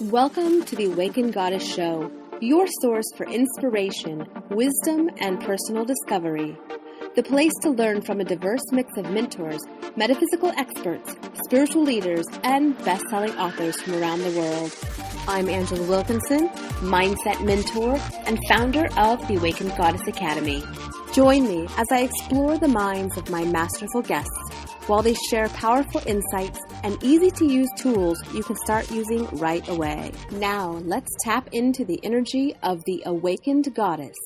Welcome to the Awakened Goddess Show, your source for inspiration, wisdom, and personal discovery. The place to learn from a diverse mix of mentors, metaphysical experts, spiritual leaders, and best-selling authors from around the world. I'm Angela Wilkinson, mindset mentor and founder of the Awakened Goddess Academy. Join me as I explore the minds of my masterful guests while they share powerful insights and easy-to-use tools you can start using right away. Now, let's tap into the energy of the Awakened Goddess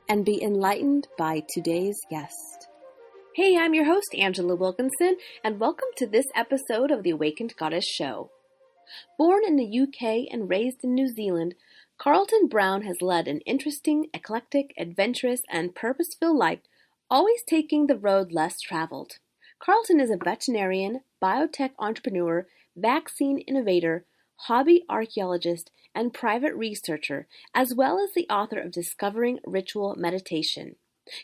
and be enlightened by today's guest. Hey, I'm your host, Angela Wilkinson, and welcome to this episode of the Awakened Goddess Show. Born in the UK and raised in New Zealand, Carlton Brown has led an interesting, eclectic, adventurous, and purpose-filled life, always taking the road less traveled. Carlton is a veterinarian, biotech entrepreneur, vaccine innovator, hobby archaeologist, and private researcher, as well as the author of Discovering Ritual Meditation.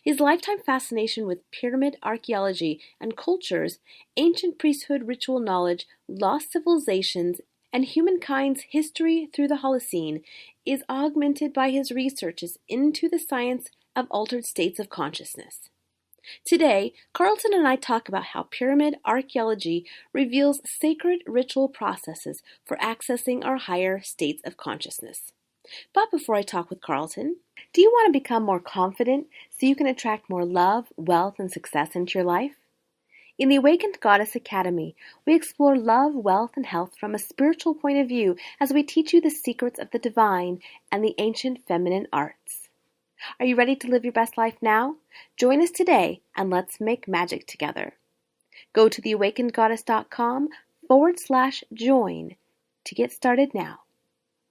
His lifetime fascination with pyramid archaeology and cultures, ancient priesthood ritual knowledge, lost civilizations, and humankind's history through the Holocene is augmented by his researches into the science of altered states of consciousness. Today, Carlton and I talk about how pyramid archaeology reveals sacred ritual processes for accessing our higher states of consciousness. But before I talk with Carlton, do you want to become more confident so you can attract more love, wealth, and success into your life? In the Awakened Goddess Academy, we explore love, wealth, and health from a spiritual point of view as we teach you the secrets of the divine and the ancient feminine arts. Are you ready to live your best life now? Join us today and let's make magic together. Go to theawakenedgoddess.com/join to get started now.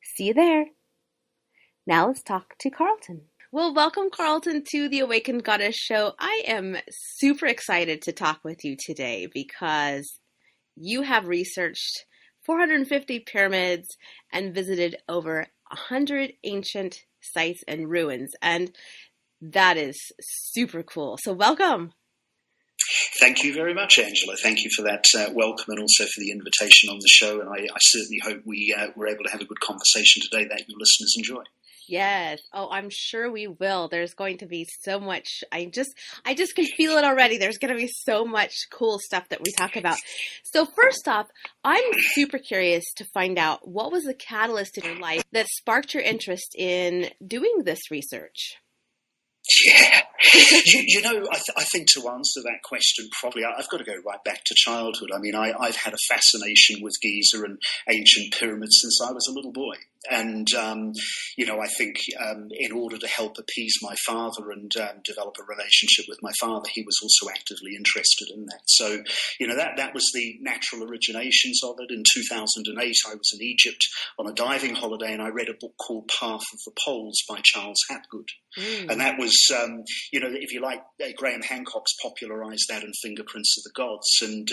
See you there. Now let's talk to Carlton. Well, welcome, Carlton, to the Awakened Goddess Show. I am super excited to talk with you today because you have researched 450 pyramids and visited over 100 ancient sites and ruins, and that is super cool. So welcome. Thank you very much, Angela. Thank you for that welcome and also for the invitation on the show. And I certainly hope we were able to have a good conversation today that your listeners enjoy. Yes. Oh, I'm sure we will. There's going to be so much. I just can feel it already. There's going to be so much cool stuff that we talk about. So first off, I'm super curious to find out what was the catalyst in your life that sparked your interest in doing this research? Yeah, I think to answer that question, probably I've got to go right back to childhood. I mean, I've had a fascination with Giza and ancient pyramids since I was a little boy. And, I think in order to help appease my father and develop a relationship with my father, he was also actively interested in that. So, that was the natural originations of it. In 2008, I was in Egypt on a diving holiday and I read a book called Path of the Poles by Charles Hapgood. And that was, if you like, Graham Hancock's popularized that in Fingerprints of the Gods. And,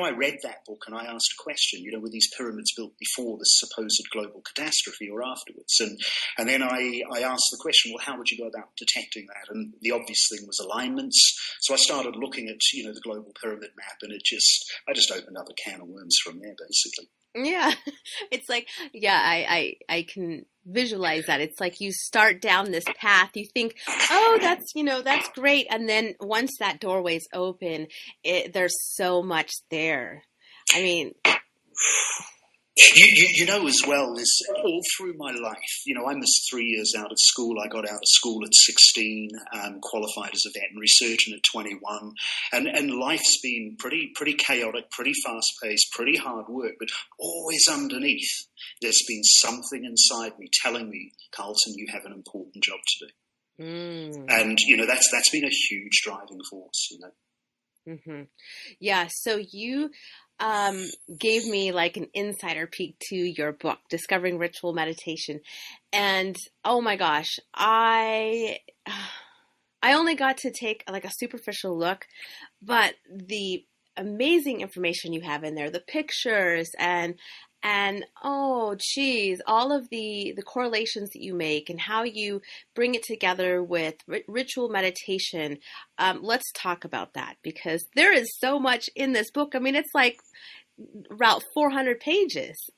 I read that book and I asked a question, were these pyramids built before this supposed global catastrophe or afterwards? And then I asked the question, well, how would you go about detecting that? And the obvious thing was alignments. So I started looking at, the global pyramid map, and I just opened up a can of worms from there, basically. Yeah, it's like, I can visualize that. It's like you start down this path, you think, oh, that's great. And then once that doorway's open, there's so much there. I mean, as well, is all through my life, I missed 3 years out of school. I got out of school at 16, qualified as a veterinary surgeon at 21. And life's been pretty chaotic, pretty fast-paced, pretty hard work, but always underneath, there's been something inside me telling me, Carlton, you have an important job to do. And, that's been a huge driving force, Mm-hmm. Yeah, so you gave me like an insider peek to your book, Discovering Ritual Meditation. And oh my gosh, I only got to take like a superficial look, but the amazing information you have in there, the pictures and oh geez, all of the correlations that you make and how you bring it together with ritual meditation. Let's talk about that because there is so much in this book. I mean, it's like about 400 pages.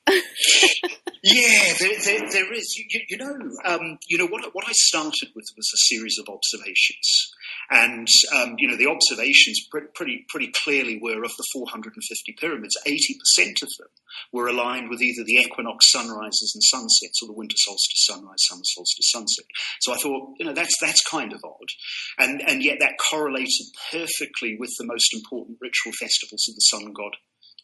Yeah, there is. What I started with was a series of observations, and the observations pretty clearly were of the 450 pyramids, 80% of them were aligned with either the equinox sunrises and sunsets or the winter solstice sunrise, summer solstice sunset. So I thought, that's kind of odd, and yet that correlated perfectly with the most important ritual festivals of the sun god.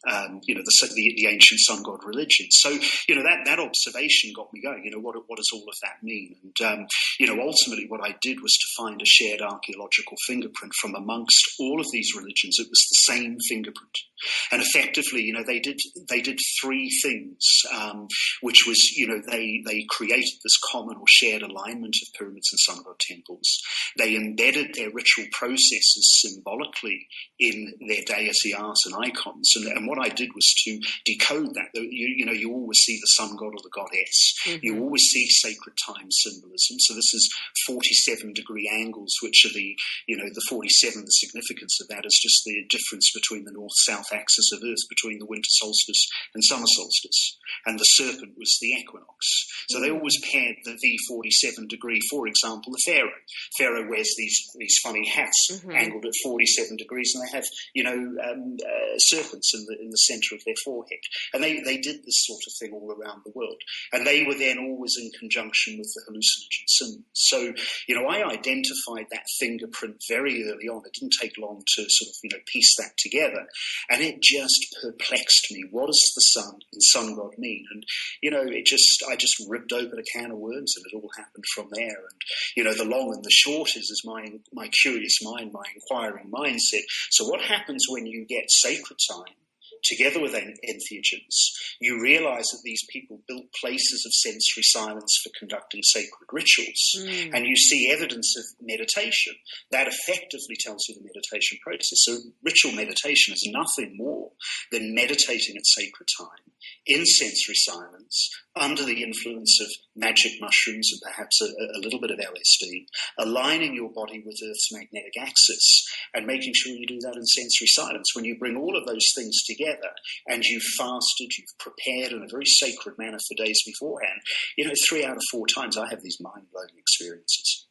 The ancient sun god religion. So, that observation got me going. What does all of that mean? And, ultimately what I did was to find a shared archaeological fingerprint from amongst all of these religions. It was the same fingerprint. And effectively, they did three things, which was, they created this common or shared alignment of pyramids and sun god temples. They embedded their ritual processes symbolically in their deity art and icons. And what I did was to decode that. You always see the sun god or the goddess. Mm-hmm. You always see sacred time symbolism. So this is 47-degree angles, which are the 47. The significance of that is just the difference between the north-south axis of Earth between the winter solstice and summer solstice. And the serpent was the equinox. So they always paired the 47-degree, for example, the pharaoh. Pharaoh wears these funny hats angled at 47 degrees, and they have serpents in the center of their forehead. And they did this sort of thing all around the world. And they were then always in conjunction with the hallucinogen symbols. So, I identified that fingerprint very early on. It didn't take long to sort of, piece that together. And it just perplexed me. What does the sun and sun god mean? And, I just ripped open a can of worms, and it all happened from there. And, the long and the short is my curious mind, my inquiring mind said, so what happens when you get sacred time together with entheogens? You realize that these people built places of sensory silence for conducting sacred rituals, and you see evidence of meditation. That effectively tells you the meditation process. So ritual meditation is nothing more than meditating at sacred time, in sensory silence, under the influence of magic mushrooms and perhaps a little bit of LSD, aligning your body with Earth's magnetic axis and making sure you do that in sensory silence. When you bring all of those things together and you've fasted, you've prepared in a very sacred manner for days beforehand, 3 out of 4 times I have these mind-blowing experiences.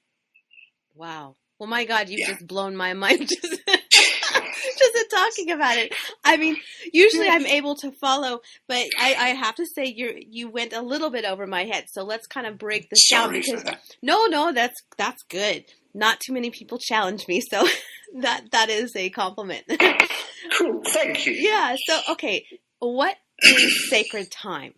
Wow. Well, my God, you've just blown my mind just in talking about it. I mean, usually I'm able to follow, but I have to say you went a little bit over my head. So let's kind of break this down because no, that's good. Not too many people challenge me, so that is a compliment. Cool, thank you. Yeah. So okay, what is sacred time?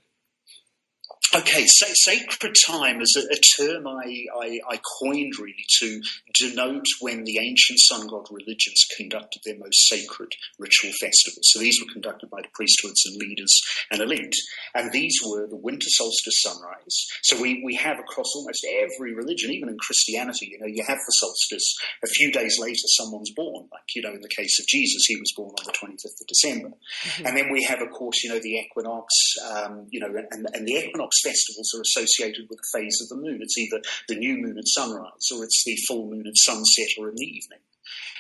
Okay, sacred time is a term I coined really to denote when the ancient sun god religions conducted their most sacred ritual festivals. So these were conducted by the priesthoods and leaders and elite. And these were the winter solstice sunrise. So we have across almost every religion, even in Christianity, you have the solstice. A few days later, someone's born. Like, in the case of Jesus, he was born on the 25th of December. Mm-hmm. And then we have, of course, the equinox, and the equinox festivals are associated with the phase of the moon. It's either the new moon at sunrise or it's the full moon at sunset or in the evening.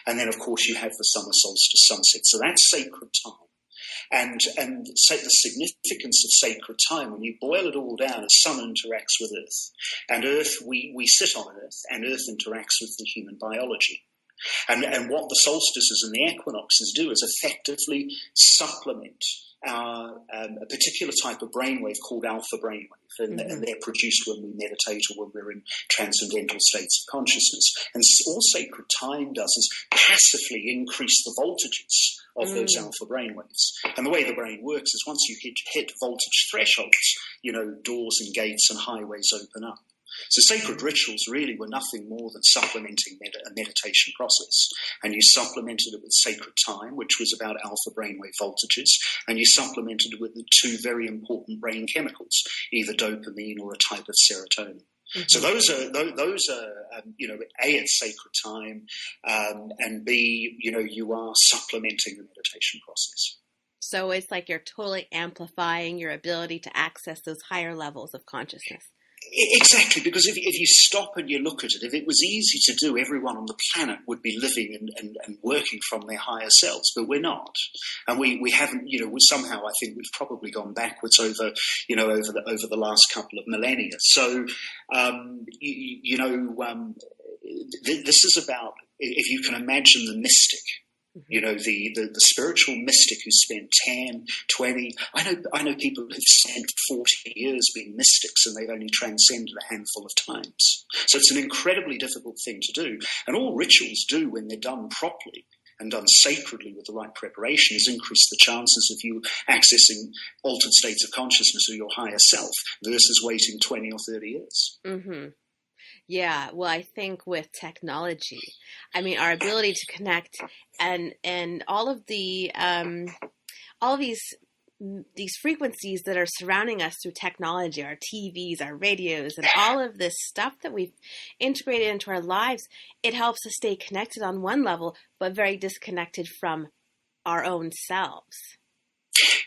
And then, of course, you have the summer solstice sunset. So that's sacred time. And so the significance of sacred time, when you boil it all down, is sun interacts with Earth. And Earth, we sit on Earth, and Earth interacts with the human biology. And what the solstices and the equinoxes do is effectively supplement a particular type of brainwave called alpha brainwave, and they're produced when we meditate or when we're in transcendental states of consciousness. And all sacred time does is passively increase the voltages of those alpha brainwaves. And the way the brain works is once you hit voltage thresholds, doors and gates and highways open up. So sacred rituals really were nothing more than supplementing a meditation process. And you supplemented it with sacred time, which was about alpha brainwave voltages, and you supplemented it with the 2 very important brain chemicals, either dopamine or a type of serotonin. Mm-hmm. So those are A, it's sacred time, and B, you are supplementing the meditation process. So it's like you're totally amplifying your ability to access those higher levels of consciousness. Exactly, because if you stop and you look at it, if it was easy to do, everyone on the planet would be living and working from their higher selves, but we're not. And we haven't, somehow I think we've probably gone backwards over the last couple of millennia. So, this is about, if you can imagine the mystic, the spiritual mystic who spent 10, 20, I know people who've spent 40 years being mystics and they've only transcended a handful of times. So it's an incredibly difficult thing to do. And all rituals do, when they're done properly and done sacredly with the right preparation, is increase the chances of you accessing altered states of consciousness or your higher self versus waiting 20 or 30 years. Mm-hmm. Yeah, well, I think with technology, I mean, our ability to connect and all of these frequencies that are surrounding us through technology, our TVs, our radios, and all of this stuff that we've integrated into our lives, it helps us stay connected on one level, but very disconnected from our own selves.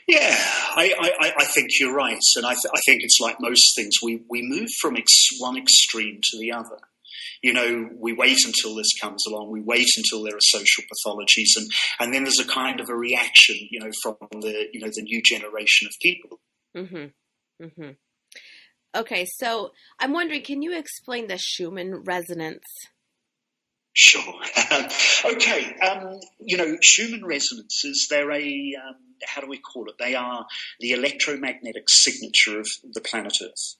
Yeah, I think you're right. And I think it's like most things. We move from one extreme to the other. We wait until this comes along. We wait until there are social pathologies. And then there's a kind of a reaction, from the new generation of people. Mm-hmm. Mm-hmm. Okay, so I'm wondering, can you explain the Schumann resonance? Sure. Okay. Schumann resonances, they're how do we call it? They are the electromagnetic signature of the planet Earth.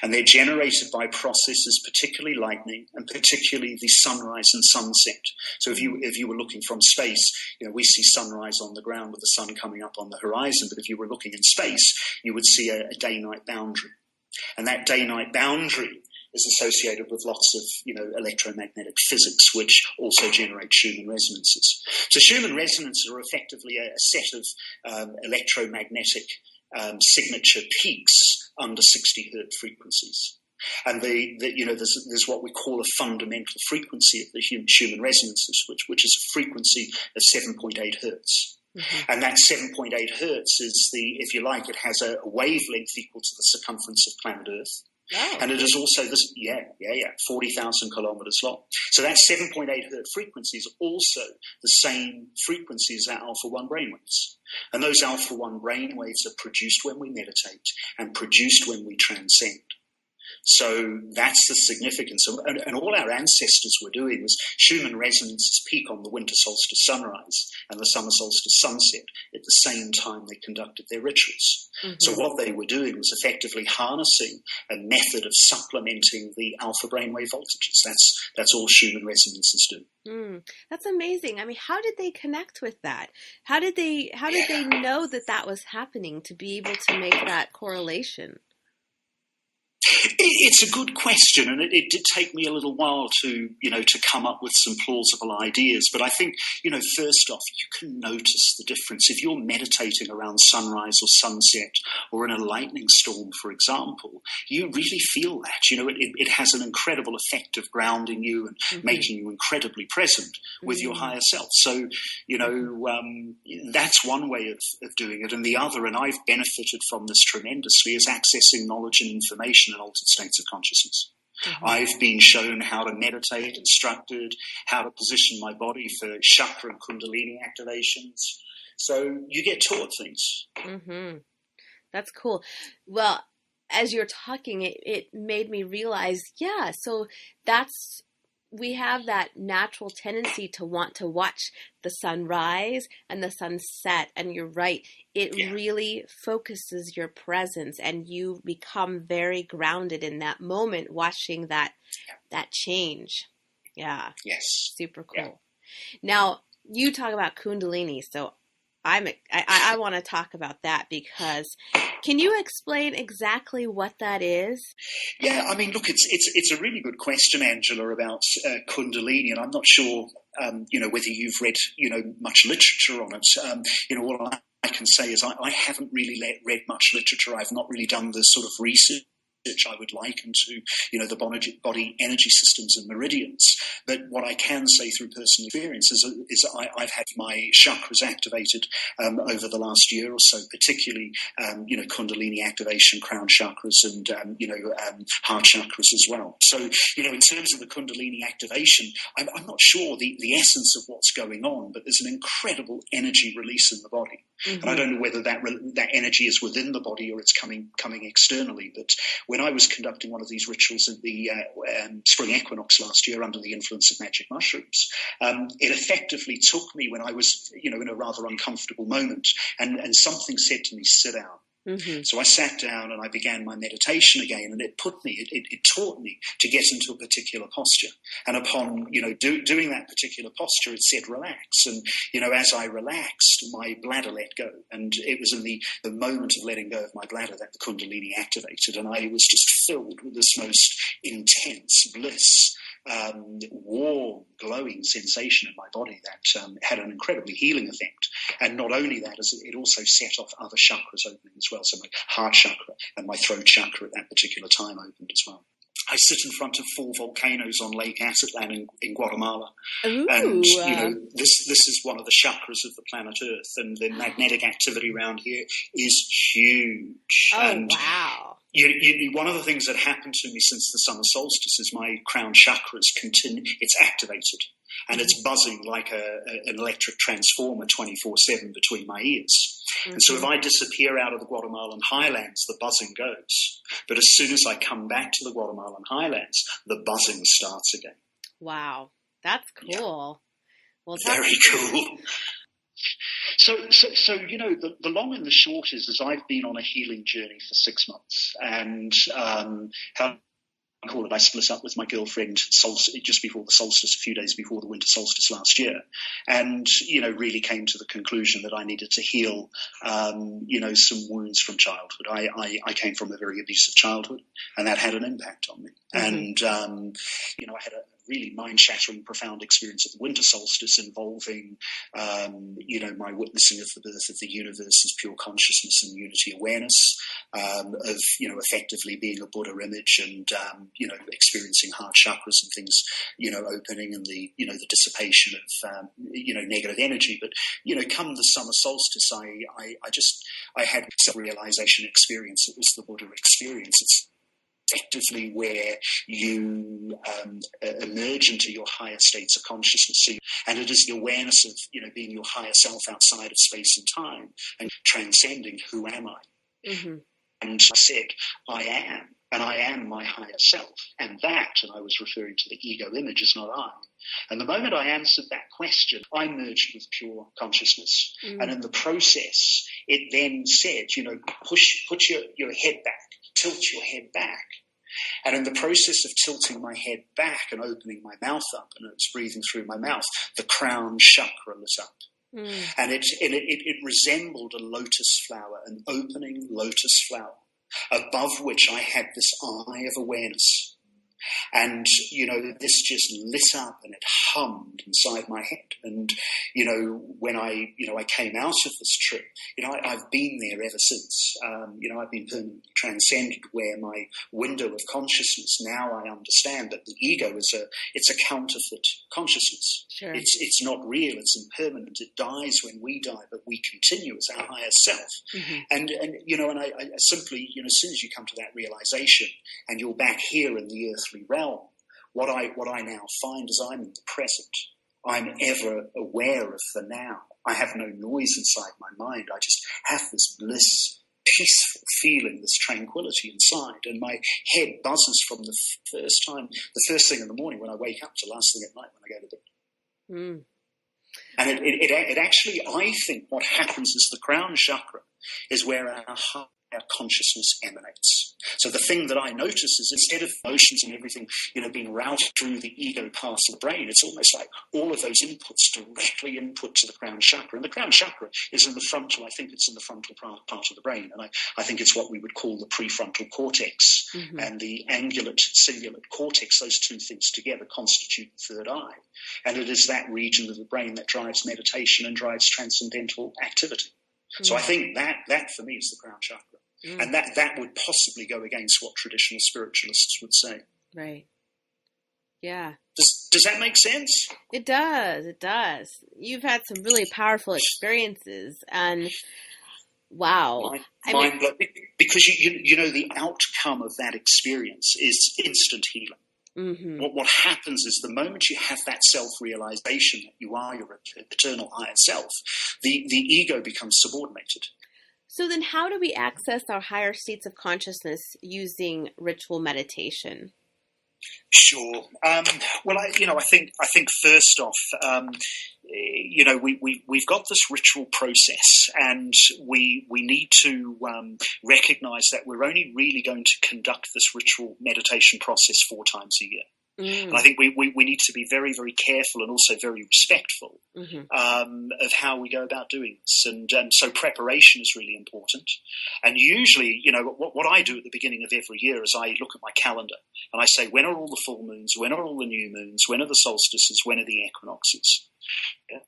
And they're generated by processes, particularly lightning and particularly the sunrise and sunset. So if you were looking from space, we see sunrise on the ground with the sun coming up on the horizon. But if you were looking in space, you would see a day-night boundary. And that day-night boundary is associated with lots of, electromagnetic physics, which also generate Schumann resonances. So Schumann resonances are effectively a set of electromagnetic signature peaks under 60 hertz frequencies. And there's what we call a fundamental frequency of the Schumann resonances, which is a frequency of 7.8 hertz. Mm-hmm. And that 7.8 hertz is if you like, it has a wavelength equal to the circumference of planet Earth. Oh. And it is also 40,000 kilometers long. So that 7.8 hertz frequency is also the same frequency as our alpha-1 brainwaves. And those alpha-1 brainwaves are produced when we meditate and produced when we transcend. So that's the significance. And all our ancestors were doing was Schumann resonances peak on the winter solstice sunrise and the summer solstice sunset at the same time they conducted their rituals. Mm-hmm. So what they were doing was effectively harnessing a method of supplementing the alpha brainwave voltages. That's all Schumann resonances do. That's amazing. I mean, how did they connect with that? How did they know that was happening to be able to make that correlation? It's a good question, and it did take me a little while to come up with some plausible ideas. But I think, first off, you can notice the difference. If you're meditating around sunrise or sunset or in a lightning storm, for example, you really feel that. It has an incredible effect of grounding you and mm-hmm. making you incredibly present with mm-hmm. your higher self. So, that's one way of doing it. And the other, and I've benefited from this tremendously, is accessing knowledge and information in altered states of consciousness. Mm-hmm. I've been shown how to meditate, instructed, how to position my body for chakra and kundalini activations. So you get taught things. Mm-hmm. That's cool. Well, as you're talking, it made me realize, so we have that natural tendency to want to watch the sun rise and the sun set. And you're right. It really focuses your presence and you become very grounded in that moment, watching that change. Yeah. Yes. Super cool. Yeah. Now, you talk about Kundalini. So I want to talk about that because can you explain exactly what that is? Yeah, I mean, look, it's a really good question, Angela, about Kundalini, and I'm not sure, whether you've read, much literature on it. All I can say is I haven't really read much literature. I've not really done the sort of research I would liken to, the body energy systems and meridians. But what I can say through personal experience is I've had my chakras activated over the last year or so, particularly, Kundalini activation, crown chakras, and, heart chakras as well. So, in terms of the Kundalini activation, I'm not sure the essence of what's going on, but there's an incredible energy release in the body. Mm-hmm. And I don't know whether that energy is within the body or it's coming externally. But when I was conducting one of these rituals at the spring equinox last year under the influence of magic mushrooms, it effectively took me when I was, in a rather uncomfortable moment, and something said to me, sit down. Mm-hmm. So I sat down and I began my meditation again, and it taught me to get into a particular posture. And upon, doing that particular posture, it said relax. And, as I relaxed, my bladder let go. And it was in the moment of letting go of my bladder that the Kundalini activated. And I was just filled with this most intense bliss, warm, glowing sensation in my body that had an incredibly healing effect. And not only that, as it also set off other chakras opening as well. So my heart chakra and my throat chakra at that particular time opened as well. I sit in front of 4 volcanoes on Lake Atitlan in Guatemala. Ooh. And, this is one of the chakras of the planet Earth, and the magnetic activity around here is huge. Oh, and wow. One of the things that happened to me since the summer solstice is my crown chakras it's activated, and it's buzzing like an electric transformer 24/7 between my ears. Mm-hmm. And so if I disappear out of the Guatemalan highlands, the buzzing goes. But as soon as I come back to the Guatemalan highlands, the buzzing starts again. Wow, that's cool. Yeah. Well, very cool. So the long and the short is I've been on a healing journey for 6 months, and how I call it, I split up with my girlfriend just before the solstice, a few days before the winter solstice last year, and really came to the conclusion that I needed to heal some wounds from childhood. I came from a very abusive childhood, and that had an impact on me. Mm-hmm. And I had a really mind-shattering, profound experience at the winter solstice involving, my witnessing of the birth of the universe as pure consciousness and unity awareness, of effectively being a Buddha image, and experiencing heart chakras and things, opening, and the dissipation of negative energy. But come the summer solstice, I had a self-realization experience. It was the Buddha experience. It's effectively where you emerge into your higher states of consciousness. And it is the awareness of, being your higher self outside of space and time, and transcending who am I. Mm-hmm. And I said, I am, and I am my higher self. And I was referring to the ego image, is not I. And the moment I answered that question, I merged with pure consciousness. Mm. And in the process, it then said, put your head back, tilt your head back. And in the process of tilting my head back and opening my mouth up, and it's breathing through my mouth, the crown chakra lit up. Mm. And it resembled a lotus flower, an opening lotus flower, above which I had this eye of awareness. And, this just lit up and it hummed inside my head. And, when I came out of this trip, I've been there ever since. I've been permanently transcended, where my window of consciousness, now I understand that the ego it's a counterfeit consciousness. Sure. It's not real, it's impermanent. It dies when we die, but we continue as our higher self. Mm-hmm. And I simply, as soon as you come to that realization and you're back here in the earthly realm, what I now find is I'm in the present. I'm ever aware of the now. I have no noise inside my mind. I just have this bliss, peaceful feeling, this tranquility inside. And my head buzzes from the first thing in the morning when I wake up, to last thing at night when I go to bed. Mm. And it actually, I think what happens is the crown chakra is where our consciousness emanates. So the thing that I notice is, instead of emotions and everything, being routed through the ego past the brain, it's almost like all of those inputs directly input to the crown chakra. And the crown chakra is in the frontal, I think it's in the frontal part of the brain. And I think it's what we would call the prefrontal cortex. Mm-hmm. And the angulate cingulate cortex, those two things together constitute the third eye. And it is that region of the brain that drives meditation and drives transcendental activity. Mm-hmm. So I think that for me is the crown chakra. And that would possibly go against what traditional spiritualists would say. Right. Yeah. Does that make sense? It does. It does. You've had some really powerful experiences, and wow. Because you know the outcome of that experience is instant healing. Mm-hmm. What happens is the moment you have that self-realization that you are your eternal higher self, the ego becomes subordinated. So then how do we access our higher states of consciousness using ritual meditation? Sure. Well, I think first off, we've got this ritual process, and we need to recognize that we're only really going to conduct this ritual meditation process 4 times a year. And I think we need to be very, very careful and also very respectful of how we go about doing this. And so preparation is really important. And usually, what I do at the beginning of every year is I look at my calendar and I say, when are all the full moons? When are all the new moons? When are the solstices? When are the equinoxes? Yeah.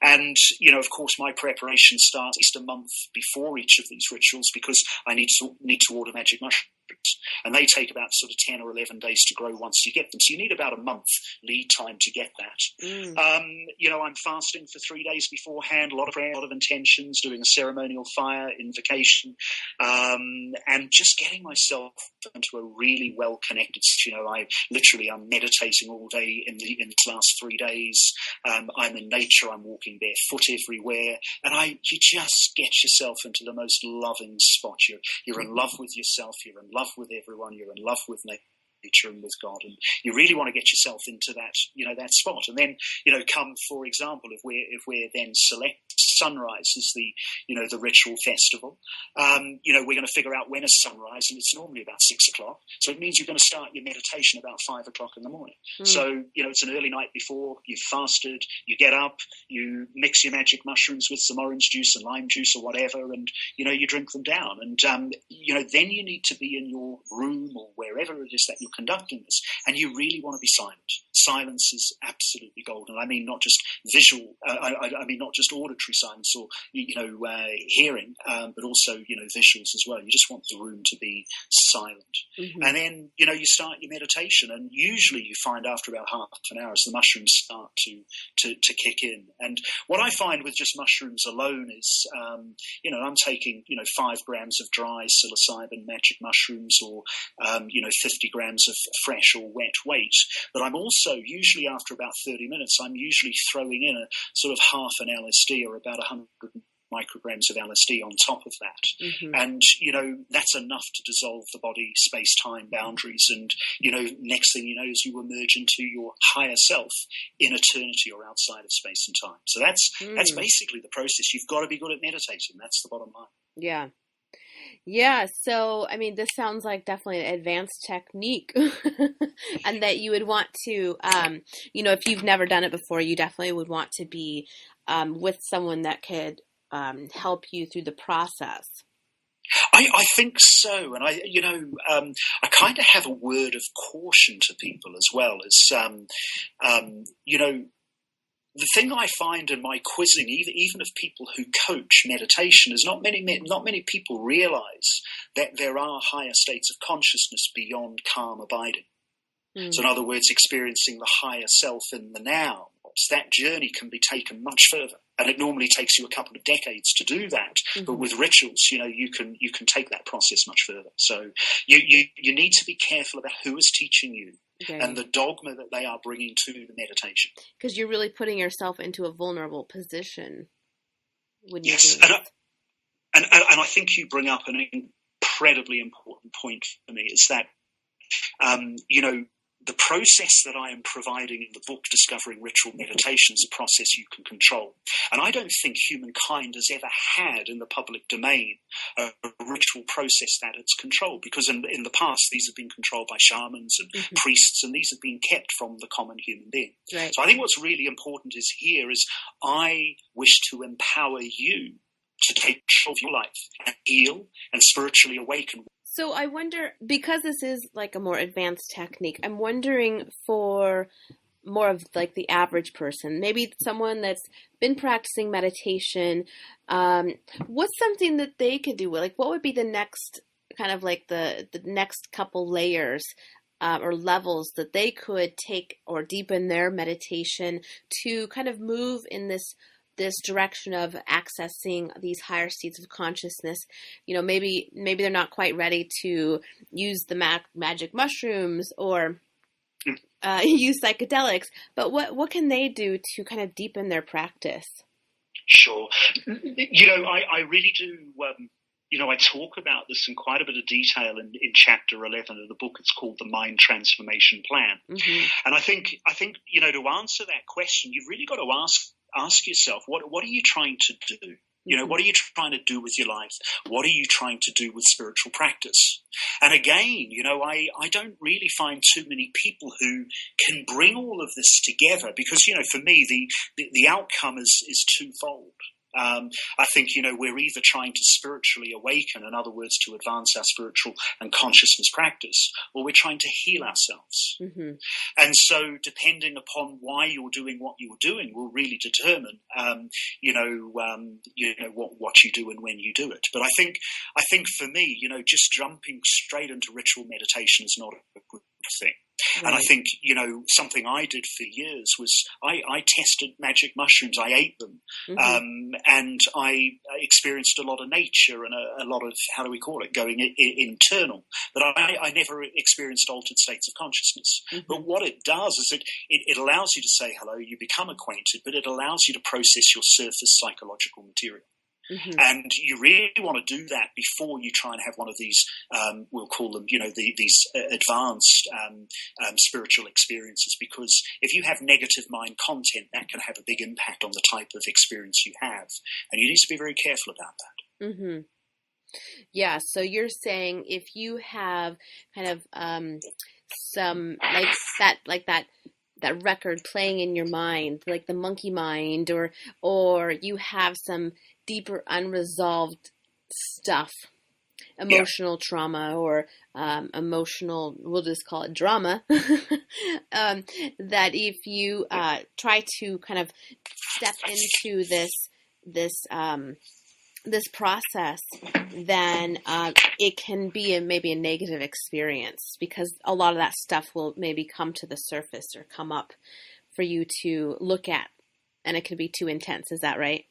And, of course, my preparation starts at least a month before each of these rituals because I need to order magic mushrooms. And they take about sort of 10 or 11 days to grow once you get them. So you need about a month lead time to get that. I'm fasting for 3 days beforehand, a lot of prayer, a lot of intentions, doing a ceremonial fire, invocation, and just getting myself into a really well-connected, I'm meditating all day in the last 3 days. I'm in nature, I'm walking barefoot everywhere, and you just get yourself into the most loving spot. You're in love with yourself, you're in love with everyone, you're in love with nature and with God, and you really want to get yourself into that spot. And then come, for example, if we're then select sunrise as the ritual festival, we're going to figure out when is sunrise, and it's normally about 6 o'clock, so it means you're going to start your meditation about 5 o'clock in the morning. So it's an early night before, you've fasted, you get up, you mix your magic mushrooms with some orange juice and lime juice or whatever, and you drink them down, and then you need to be in your room or wherever it is that you're conducting this, and you really want to be silent. Silence is absolutely golden. I mean, not just visual, I mean not just auditory silence or hearing, but also visuals as well. You just want the room to be silent, and then you start your meditation, and usually you find after about half an hour as the mushrooms start to kick in. And what I find with just mushrooms alone is I'm taking 5 grams of dry psilocybin magic mushrooms, or 50 grams of fresh or wet weight, but I'm also usually after about 30 minutes I'm usually throwing in a sort of half an LSD or about 100 micrograms of LSD on top of that. And that's enough to dissolve the body space-time boundaries, and next thing you know is you emerge into your higher self in eternity or outside of space and time. So that's basically the process. You've got to be good at meditating. That's the bottom line. Yeah. So, I mean, this sounds like definitely an advanced technique and that you would want to, if you've never done it before, you definitely would want to be with someone that could help you through the process. I think so. And I kind of have a word of caution to people as well as, the thing I find in my quizzing, even of people who coach meditation, is not many people realize that there are higher states of consciousness beyond calm abiding. So in other words, experiencing the higher self in the now. That journey can be taken much further, and it normally takes you a couple of decades to do that. But with rituals, you can take that process much further. So you need to be careful about who is teaching you. Okay. And the dogma that they are bringing to the meditation. Because you're really putting yourself into a vulnerable position when you do this. And I think you bring up an incredibly important point for me, is that, the process that I am providing in the book, Discovering Ritual Meditation, is a process you can control. And I don't think humankind has ever had in the public domain a ritual process that it's controlled, because in the past these have been controlled by shamans and priests, and these have been kept from the common human being. Right. So I think what's really important is I wish to empower you to take control of your life and heal and spiritually awaken. So I wonder, because this is like a more advanced technique, I'm wondering for more of like the average person, maybe someone that's been practicing meditation, what's something that they could do? Like, what would be the next kind of like the next couple layers or levels that they could take or deepen their meditation to kind of move in this direction of accessing these higher states of consciousness? You know, maybe they're not quite ready to use the magic mushrooms or use psychedelics, but what can they do to kind of deepen their practice? Sure. I really do. I talk about this in quite a bit of detail in chapter 11 of the book. It's called The Mind Transformation Plan. Mm-hmm. And I think, to answer that question, you've really got to ask yourself, what are you trying to do? What are you trying to do with your life? What are you trying to do with spiritual practice? And again, I don't really find too many people who can bring all of this together because, for me, the outcome is twofold. I think, we're either trying to spiritually awaken, in other words, to advance our spiritual and consciousness practice, or we're trying to heal ourselves. Mm-hmm. And so depending upon why you're doing what you're doing will really determine, what you do and when you do it. But I think for me, just jumping straight into ritual meditation is not a good thing. Right. And I think, something I did for years was I tested magic mushrooms. I ate them. Mm-hmm. And I experienced a lot of nature and a lot of, how do we call it, going internal. But I never experienced altered states of consciousness. Mm-hmm. But what it does is it allows you to say hello, you become acquainted, but it allows you to process your surface psychological material. Mm-hmm. And you really want to do that before you try and have one of these, we'll call them, these advanced spiritual experiences, because if you have negative mind content, that can have a big impact on the type of experience you have. And you need to be very careful about that. Mm-hmm. Yeah, so you're saying if you have kind of some that record playing in your mind, like the monkey mind, or you have some deeper unresolved stuff, emotional trauma or emotional, we'll just call it drama, that if you try to kind of step into this process, then it can be maybe a negative experience, because a lot of that stuff will maybe come to the surface or come up for you to look at, and it could be too intense. Is that right?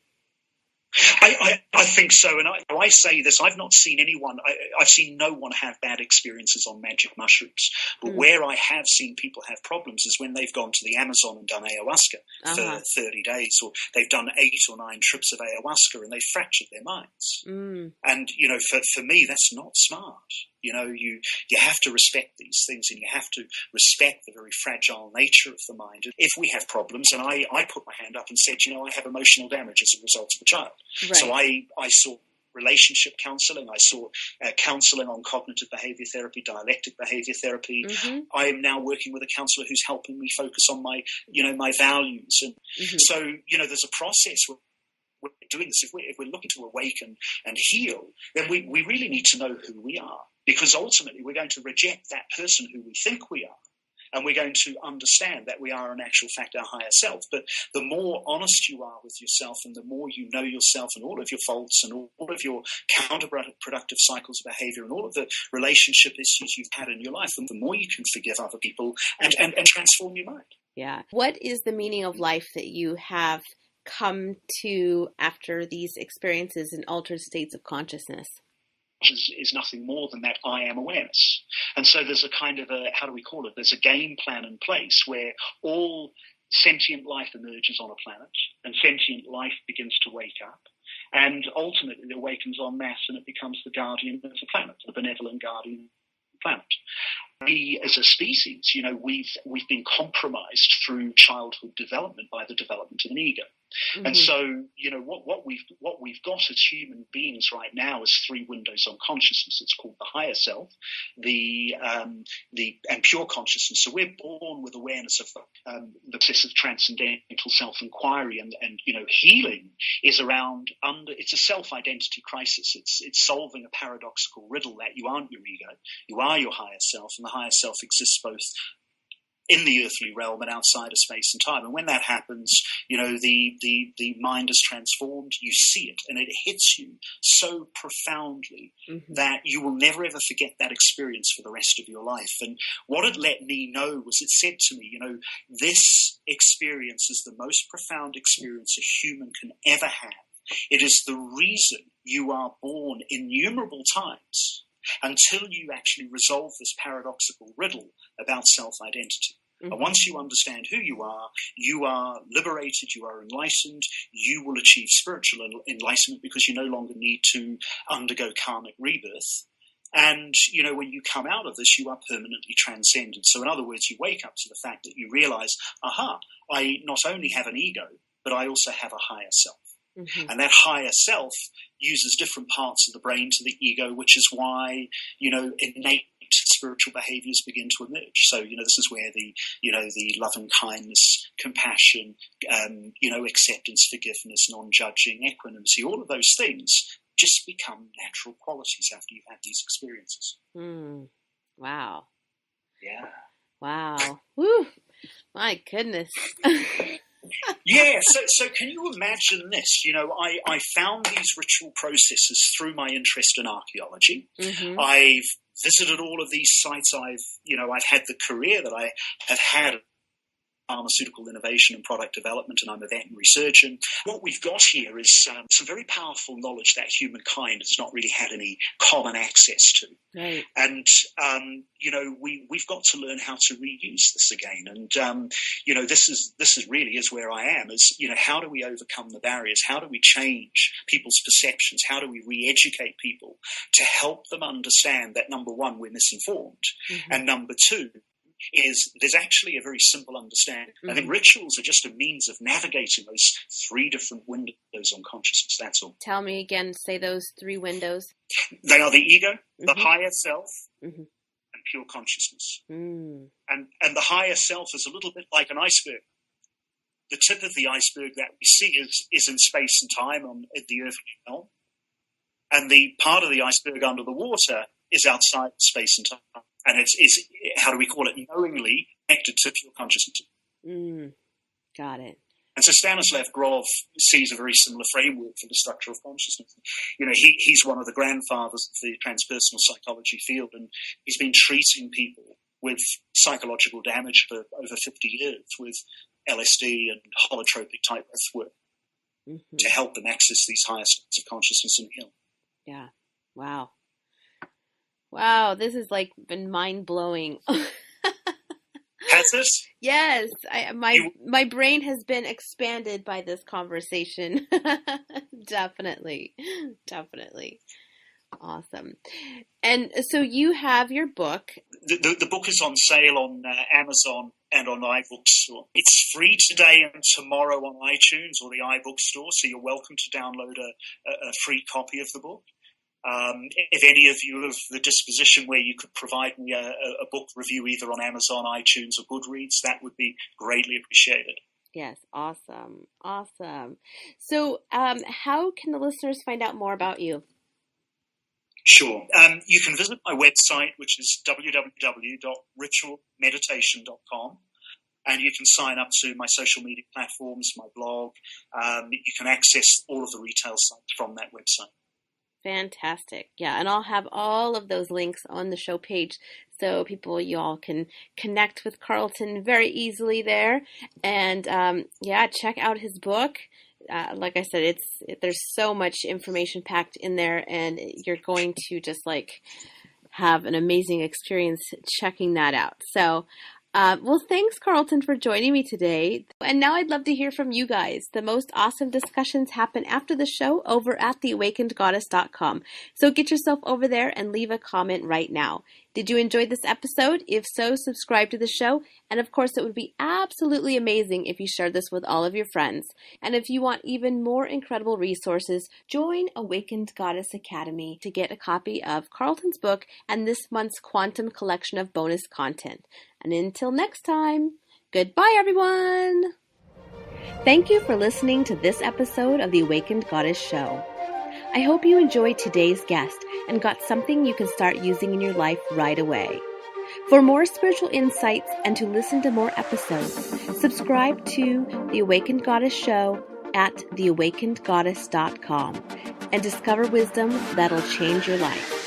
I think so, and I say this, I've not seen anyone, I've seen no one have bad experiences on magic mushrooms, but where I have seen people have problems is when they've gone to the Amazon and done ayahuasca for 30 days, or they've done 8 or 9 trips of ayahuasca and they've fractured their minds. And, for me, that's not smart. You have to respect these things, and you have to respect the very fragile nature of the mind. If we have problems, and I put my hand up and said, I have emotional damage as a result of a child. Right. So I saw relationship counseling. I saw counseling on cognitive behavior therapy, dialectic behavior therapy. Mm-hmm. I am now working with a counselor who's helping me focus on my values. And so, there's a process where we're doing this. If we're looking to awaken and heal, then we really need to know who we are. Because ultimately we're going to reject that person who we think we are, and we're going to understand that we are in actual fact our higher self. But the more honest you are with yourself, and the more you know yourself and all of your faults and all of your counterproductive cycles of behavior and all of the relationship issues you've had in your life, the more you can forgive other people and transform your mind. Yeah. What is the meaning of life that you have come to after these experiences in altered states of consciousness? Is nothing more than that I am awareness. And so there's a kind of there's a game plan in place where all sentient life emerges on a planet, and sentient life begins to wake up, and ultimately it awakens en masse, and it becomes the guardian of the planet, the benevolent guardian of the planet. We, as a species, we've been compromised through childhood development by the development of an ego. Mm-hmm. And so, what we've got as human beings right now is 3 windows on consciousness. It's called the higher self, and pure consciousness. So we're born with awareness of the process of transcendental self-inquiry, and healing is around it's a self-identity crisis. It's solving a paradoxical riddle that you aren't your ego, you are your higher self, and the higher self exists both in the earthly realm and outside of space and time. And when that happens, the mind is transformed. You see it, and it hits you so profoundly that you will never ever forget that experience for the rest of your life. And what it let me know was, it said to me, this experience is the most profound experience a human can ever have. It is the reason you are born innumerable times until you actually resolve this paradoxical riddle about self-identity. And once you understand who you are liberated, you are enlightened, you will achieve spiritual enlightenment because you no longer need to undergo karmic rebirth. And, when you come out of this, you are permanently transcended. So in other words, you wake up to the fact that you realize, I not only have an ego, but I also have a higher self. And that higher self uses different parts of the brain to the ego, which is why, innate spiritual behaviors begin to emerge. So, this is where the love and kindness, compassion, acceptance, forgiveness, non-judging, equanimity, all of those things just become natural qualities after you've had these experiences. Wow. Yeah. Wow. Woo. My goodness. Yeah, so can you imagine this? I found these ritual processes through my interest in archaeology. I've visited all of these sites. I've had the career that I have had, pharmaceutical innovation and product development, and I'm a veterinary surgeon. What we've got here is some very powerful knowledge that humankind has not really had any common access to. Right. And, we've got to learn how to reuse this again. And, this is really where I am, is, how do we overcome the barriers? How do we change people's perceptions? How do we re-educate people to help them understand that, number one, we're misinformed, and number two, is there's actually a very simple understanding. I think rituals are just a means of navigating those three different windows on consciousness, that's all. Tell me again, say those three windows. They are the ego, the higher self, and pure consciousness. And the higher self is a little bit like an iceberg. The tip of the iceberg that we see is in space and time on the earth realm. And the part of the iceberg under the water is outside space and time. And it's how do we call it, knowingly connected to pure consciousness. Got it. And so Stanislav Grof sees a very similar framework for the structure of consciousness. He's one of the grandfathers of the transpersonal psychology field, and he's been treating people with psychological damage for over 50 years with LSD and holotropic type breath work to help them access these higher states of consciousness and heal. Yeah. Wow, this has been mind-blowing. Has it? Yes, my brain has been expanded by this conversation. Definitely. Awesome. And so you have your book. The book is on sale on Amazon and on iBookstore. It's free today and tomorrow on iTunes or the iBookstore, so you're welcome to download a free copy of the book. If any of you have the disposition where you could provide me a book review either on Amazon, iTunes, or Goodreads, that would be greatly appreciated. Yes, awesome. So how can the listeners find out more about you? Sure. You can visit my website, which is www.ritualmeditation.com. And you can sign up to my social media platforms, my blog. You can access all of the retail sites from that website. Fantastic. Yeah, and I'll have all of those links on the show page so you all can connect with Carlton very easily there. And check out his book. Like I said, there's so much information packed in there, and you're going to just have an amazing experience checking that out. So thanks, Carlton, for joining me today. And now I'd love to hear from you guys. The most awesome discussions happen after the show over at theawakenedgoddess.com. So get yourself over there and leave a comment right now. Did you enjoy this episode? If so, subscribe to the show. And of course, it would be absolutely amazing if you shared this with all of your friends. And if you want even more incredible resources, join Awakened Goddess Academy to get a copy of Carlton's book and this month's Quantum collection of bonus content. And until next time, goodbye, everyone. Thank you for listening to this episode of the Awakened Goddess Show. I hope you enjoyed today's guest and got something you can start using in your life right away. For more spiritual insights and to listen to more episodes, subscribe to The Awakened Goddess Show at theawakenedgoddess.com and discover wisdom that'll change your life.